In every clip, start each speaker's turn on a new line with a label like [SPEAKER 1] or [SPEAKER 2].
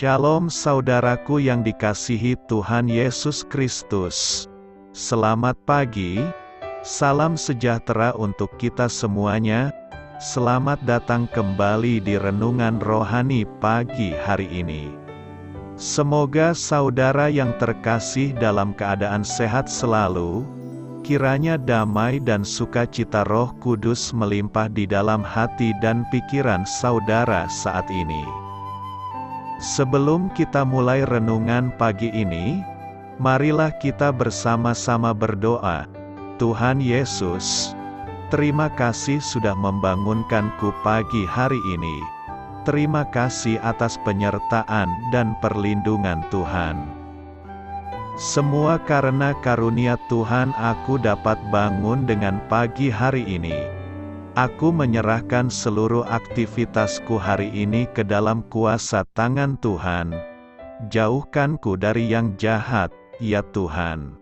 [SPEAKER 1] Shalom saudaraku yang dikasihi Tuhan Yesus Kristus. Selamat pagi, salam sejahtera untuk kita semuanya. Selamat datang kembali di Renungan Rohani pagi hari ini. Semoga saudara yang terkasih dalam keadaan sehat selalu. Kiranya damai dan sukacita Roh Kudus melimpah di dalam hati dan pikiran saudara saat ini. Sebelum kita mulai renungan pagi ini, marilah kita bersama-sama berdoa. Tuhan Yesus, terima kasih sudah membangunkanku pagi hari ini. Terima kasih atas penyertaan dan perlindungan Tuhan. Semua karena karunia Tuhan aku dapat bangun dengan pagi hari ini. Aku menyerahkan seluruh aktivitasku hari ini ke dalam kuasa tangan Tuhan. Jauhkanku dari yang jahat, ya Tuhan.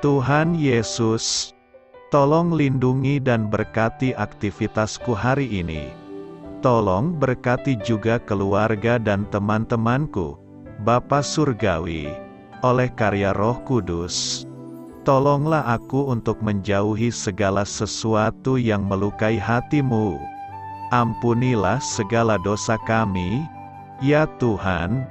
[SPEAKER 1] Tuhan Yesus, tolong lindungi dan berkati aktivitasku hari ini. Tolong berkati juga keluarga dan teman-temanku, Bapa Surgawi, oleh karya Roh Kudus. Tolonglah aku untuk menjauhi segala sesuatu yang melukai hati-Mu. Ampunilah segala dosa kami, ya Tuhan.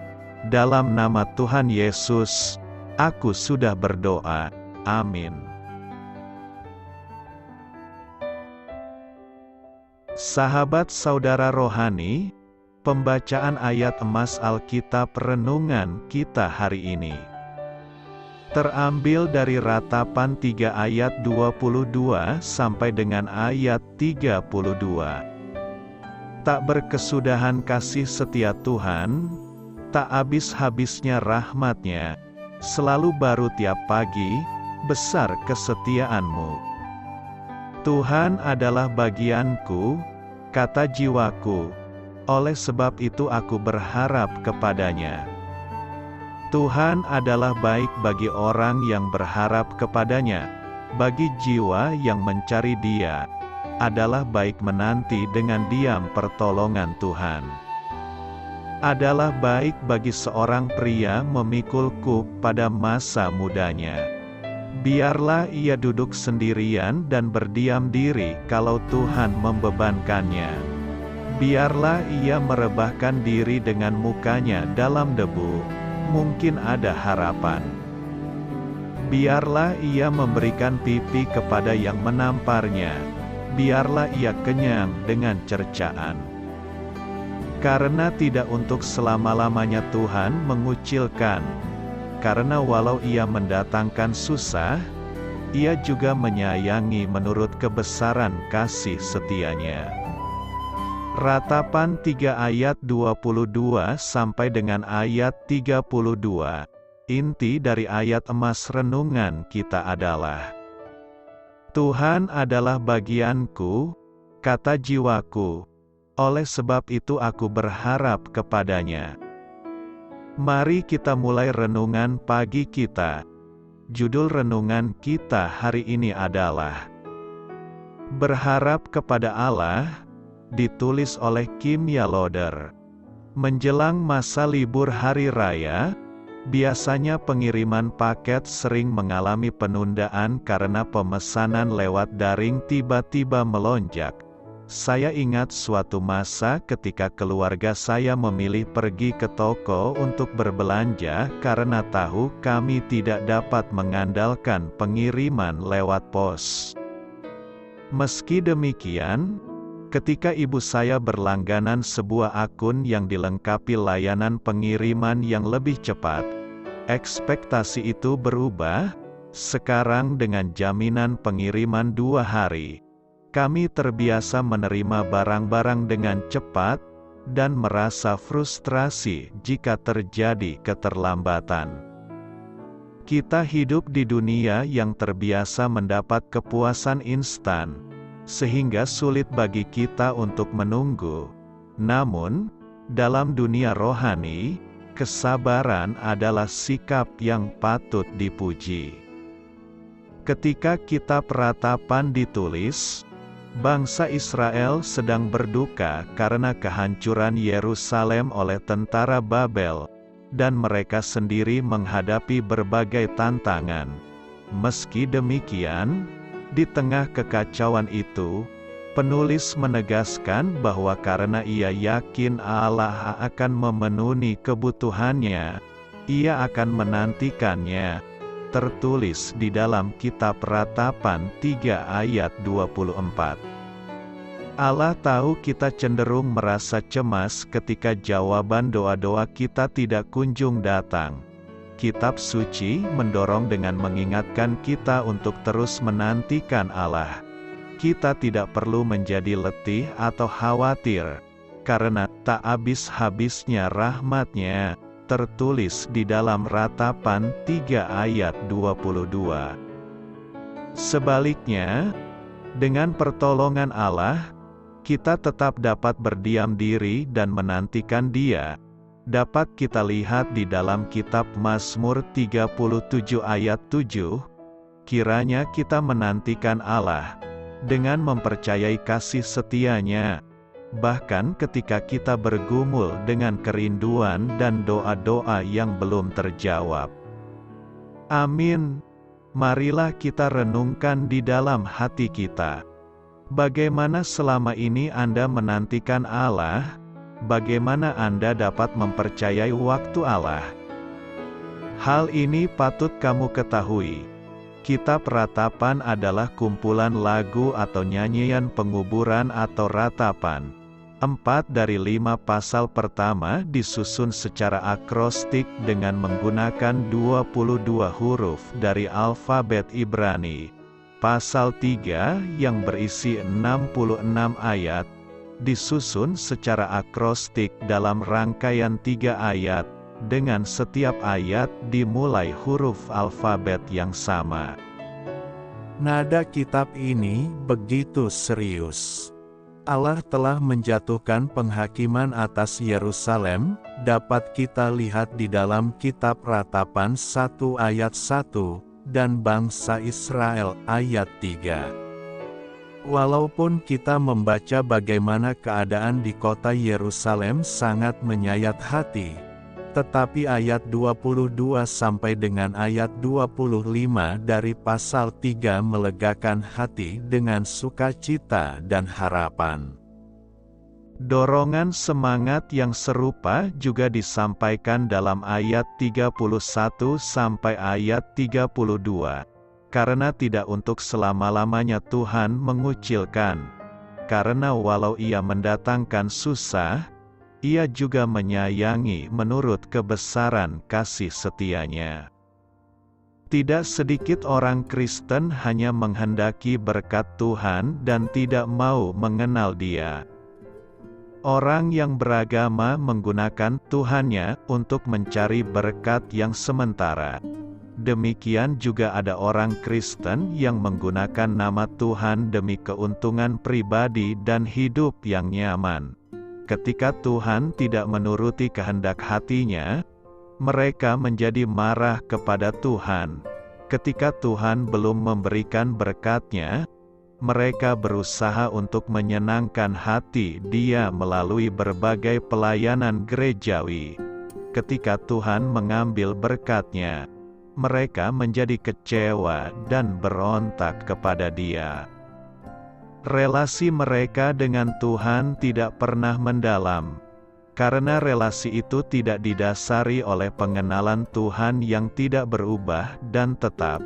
[SPEAKER 1] Dalam nama Tuhan Yesus, aku sudah berdoa. Amin. Sahabat saudara rohani, pembacaan ayat emas Alkitab renungan kita hari ini terambil dari Ratapan 3 ayat 22 sampai dengan ayat 32. Tak berkesudahan kasih setia Tuhan, tak habis-habisnya rahmat-Nya, selalu baru tiap pagi, besar kesetiaan-Mu. Tuhan adalah bagianku, kata jiwaku, oleh sebab itu aku berharap kepada-Nya. Tuhan adalah baik bagi orang yang berharap kepada-Nya, bagi jiwa yang mencari Dia, adalah baik menanti dengan diam pertolongan Tuhan. Adalah baik bagi seorang pria memikul kuk pada masa mudanya. Biarlah ia duduk sendirian dan berdiam diri kalau Tuhan membebankannya. Biarlah ia merebahkan diri dengan mukanya dalam debu. Mungkin ada harapan. Biarlah ia memberikan pipi kepada yang menamparnya. Biarlah ia kenyang dengan cercaan. Karena tidak untuk selama-lamanya Tuhan mengucilkan. Karena walau ia mendatangkan susah, ia juga menyayangi menurut kebesaran kasih setia-Nya. Ratapan 3 ayat 22 sampai dengan ayat 32. Inti dari ayat emas renungan kita adalah: Tuhan adalah bagianku, kata jiwaku, oleh sebab itu aku berharap kepada-Nya. Mari kita mulai renungan pagi kita. Judul renungan kita hari ini adalah Berharap kepada Allah, ditulis oleh Kim Yaloder. Menjelang masa libur hari raya, biasanya pengiriman paket sering mengalami penundaan karena pemesanan lewat daring tiba-tiba melonjak. Saya ingat suatu masa ketika keluarga saya memilih pergi ke toko untuk berbelanja karena tahu kami tidak dapat mengandalkan pengiriman lewat pos. Meski demikian, ketika ibu saya berlangganan sebuah akun yang dilengkapi layanan pengiriman yang lebih cepat, ekspektasi itu berubah. Sekarang dengan jaminan pengiriman 2 hari, kami terbiasa menerima barang-barang dengan cepat, dan merasa frustrasi jika terjadi keterlambatan. Kita hidup di dunia yang terbiasa mendapat kepuasan instan, sehingga sulit bagi kita untuk menunggu. Namun, dalam dunia rohani, kesabaran adalah sikap yang patut dipuji. Ketika kitab Ratapan ditulis, Bangsa Israel sedang berduka karena kehancuran Yerusalem oleh tentara Babel, dan mereka sendiri menghadapi berbagai tantangan. Meski demikian, di tengah kekacauan itu, penulis menegaskan bahwa karena ia yakin Allah akan memenuhi kebutuhannya, ia akan menantikannya. Tertulis di dalam kitab Ratapan 3 ayat 24. Allah tahu kita cenderung merasa cemas ketika jawaban doa-doa kita tidak kunjung datang. Kitab suci mendorong dengan mengingatkan kita untuk terus menantikan Allah. Kita tidak perlu menjadi letih atau khawatir, karena tak habis-habisnya rahmat-Nya, tertulis di dalam Ratapan 3 ayat 22. Sebaliknya, dengan pertolongan Allah, kita tetap dapat berdiam diri dan menantikan Dia. Dapat kita lihat di dalam kitab Mazmur 37 ayat 7, kiranya kita menantikan Allah, dengan mempercayai kasih setia-Nya, bahkan ketika kita bergumul dengan kerinduan dan doa-doa yang belum terjawab. Amin. Marilah kita renungkan di dalam hati kita. Bagaimana selama ini Anda menantikan Allah? Bagaimana Anda dapat mempercayai waktu Allah? Hal ini patut kamu ketahui. Kitab Ratapan adalah kumpulan lagu atau nyanyian penguburan atau ratapan. 4 dari 5 pasal pertama disusun secara akrostik dengan menggunakan 22 huruf dari alfabet Ibrani. Pasal 3 yang berisi 66 ayat, disusun secara akrostik dalam rangkaian 3 ayat, dengan setiap ayat dimulai huruf alfabet yang sama. Nada kitab ini begitu serius. Allah telah menjatuhkan penghakiman atas Yerusalem, dapat kita lihat di dalam kitab Ratapan 1 ayat 1, dan bangsa Israel ayat 3. Walaupun kita membaca bagaimana keadaan di kota Yerusalem sangat menyayat hati, tetapi ayat 22 sampai dengan ayat 25 dari pasal 3 melegakan hati dengan sukacita dan harapan. Dorongan semangat yang serupa juga disampaikan dalam ayat 31 sampai ayat 32. Karena tidak untuk selama-lamanya Tuhan mengucilkan. Karena walau Ia mendatangkan susah, Ia juga menyayangi menurut kebesaran kasih setia-Nya. Tidak sedikit orang Kristen hanya menghendaki berkat Tuhan dan tidak mau mengenal Dia. Orang yang beragama menggunakan Tuhannya untuk mencari berkat yang sementara. Demikian juga ada orang Kristen yang menggunakan nama Tuhan demi keuntungan pribadi dan hidup yang nyaman. Ketika Tuhan tidak menuruti kehendak hatinya, mereka menjadi marah kepada Tuhan. Ketika Tuhan belum memberikan berkat-Nya, mereka berusaha untuk menyenangkan hati Dia melalui berbagai pelayanan gerejawi. Ketika Tuhan mengambil berkat-Nya, mereka menjadi kecewa dan berontak kepada Dia. Relasi mereka dengan Tuhan tidak pernah mendalam, karena relasi itu tidak didasari oleh pengenalan Tuhan yang tidak berubah dan tetap,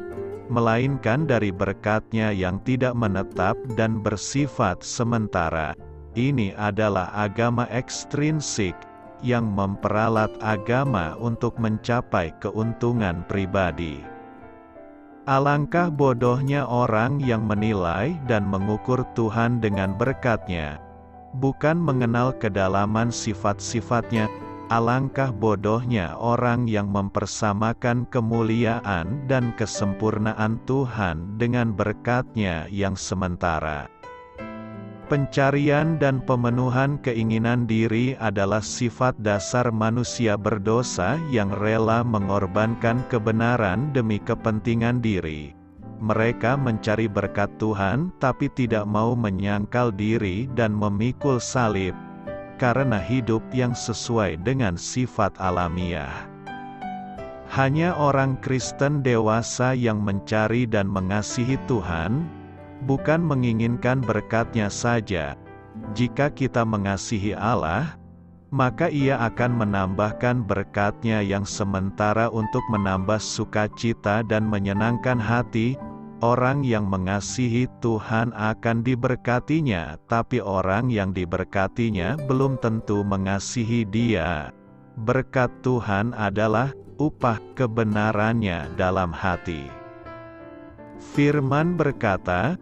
[SPEAKER 1] melainkan dari berkat-Nya yang tidak menetap dan bersifat sementara. Ini adalah agama ekstrinsik, yang memperalat agama untuk mencapai keuntungan pribadi. Alangkah bodohnya orang yang menilai dan mengukur Tuhan dengan berkat-Nya, bukan mengenal kedalaman sifat-sifat-Nya. Alangkah bodohnya orang yang mempersamakan kemuliaan dan kesempurnaan Tuhan dengan berkat-Nya yang sementara. Pencarian dan pemenuhan keinginan diri adalah sifat dasar manusia berdosa yang rela mengorbankan kebenaran demi kepentingan diri. Mereka mencari berkat Tuhan tapi tidak mau menyangkal diri dan memikul salib, karena hidup yang sesuai dengan sifat alamiah. Hanya orang Kristen dewasa yang mencari dan mengasihi Tuhan, bukan menginginkan berkat-Nya saja. Jika kita mengasihi Allah, maka Ia akan menambahkan berkat-Nya yang sementara untuk menambah sukacita dan menyenangkan hati. Orang yang mengasihi Tuhan akan diberkati-Nya, tapi orang yang diberkati-Nya belum tentu mengasihi Dia. Berkat Tuhan adalah upah kebenarannya dalam hati. Firman berkata,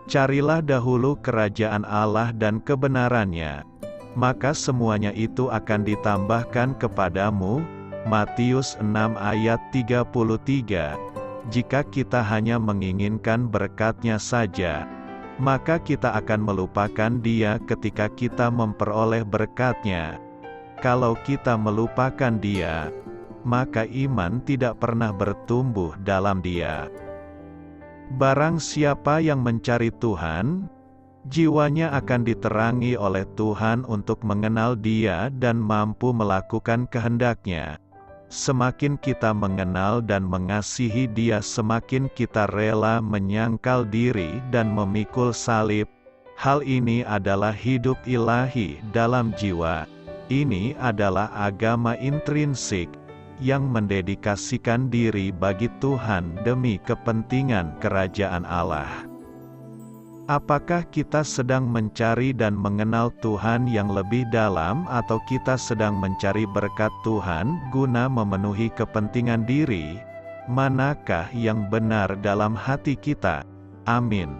[SPEAKER 1] "Carilah dahulu kerajaan Allah dan kebenarannya, maka semuanya itu akan ditambahkan kepadamu." Matius 6 ayat 33. Jika kita hanya menginginkan berkat-Nya saja, maka kita akan melupakan Dia ketika kita memperoleh berkat-Nya. Kalau kita melupakan Dia, maka iman tidak pernah bertumbuh dalam Dia. Barang siapa yang mencari Tuhan, jiwanya akan diterangi oleh Tuhan untuk mengenal Dia dan mampu melakukan kehendak-Nya. Semakin kita mengenal dan mengasihi Dia, semakin kita rela menyangkal diri dan memikul salib. Hal ini adalah hidup ilahi dalam jiwa. Ini adalah agama intrinsik, yang mendedikasikan diri bagi Tuhan demi kepentingan kerajaan Allah. Apakah kita sedang mencari dan mengenal Tuhan yang lebih dalam, atau kita sedang mencari berkat Tuhan guna memenuhi kepentingan diri? Manakah yang benar dalam hati kita? Amin.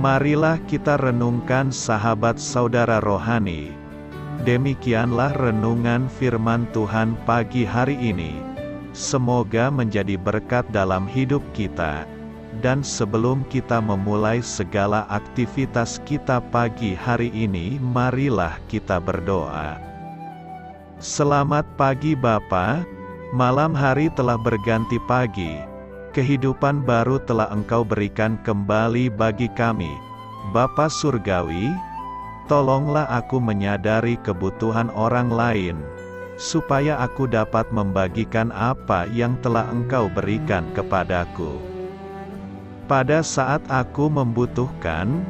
[SPEAKER 1] Marilah kita renungkan sahabat saudara rohani. Demikianlah renungan firman Tuhan pagi hari ini. Semoga menjadi berkat dalam hidup kita. Dan sebelum kita memulai segala aktivitas kita pagi hari ini, marilah kita berdoa. Selamat pagi Bapa, malam hari telah berganti pagi. Kehidupan baru telah Engkau berikan kembali bagi kami. Bapa Surgawi, tolonglah aku menyadari kebutuhan orang lain, supaya aku dapat membagikan apa yang telah Engkau berikan kepadaku. Pada saat aku membutuhkan,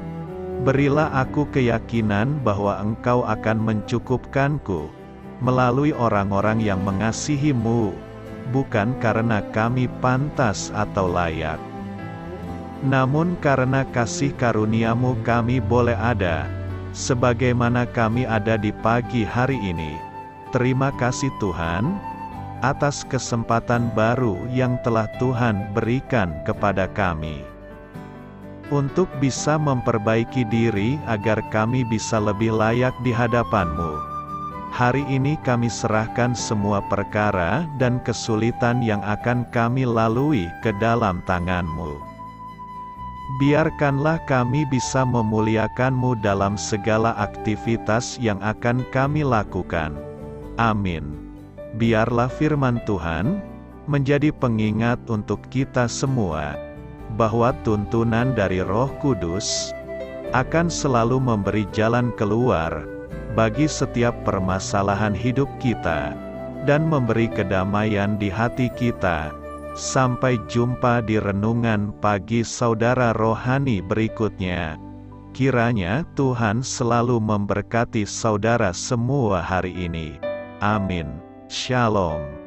[SPEAKER 1] berilah aku keyakinan bahwa Engkau akan mencukupkanku, melalui orang-orang yang mengasihi-Mu, bukan karena kami pantas atau layak, namun karena kasih karunia-Mu kami boleh ada, sebagaimana kami ada di pagi hari ini. Terima kasih Tuhan, atas kesempatan baru yang telah Tuhan berikan kepada kami, untuk bisa memperbaiki diri agar kami bisa lebih layak di hadapan-Mu. Hari ini kami serahkan semua perkara dan kesulitan yang akan kami lalui ke dalam tangan-Mu. Biarkanlah kami bisa memuliakan-Mu dalam segala aktivitas yang akan kami lakukan. Amin. Biarlah firman Tuhan menjadi pengingat untuk kita semua, bahwa tuntunan dari Roh Kudus akan selalu memberi jalan keluar bagi setiap permasalahan hidup kita, dan memberi kedamaian di hati kita. Sampai jumpa di renungan pagi saudara rohani berikutnya. Kiranya Tuhan selalu memberkati saudara semua hari ini. Amin. Shalom.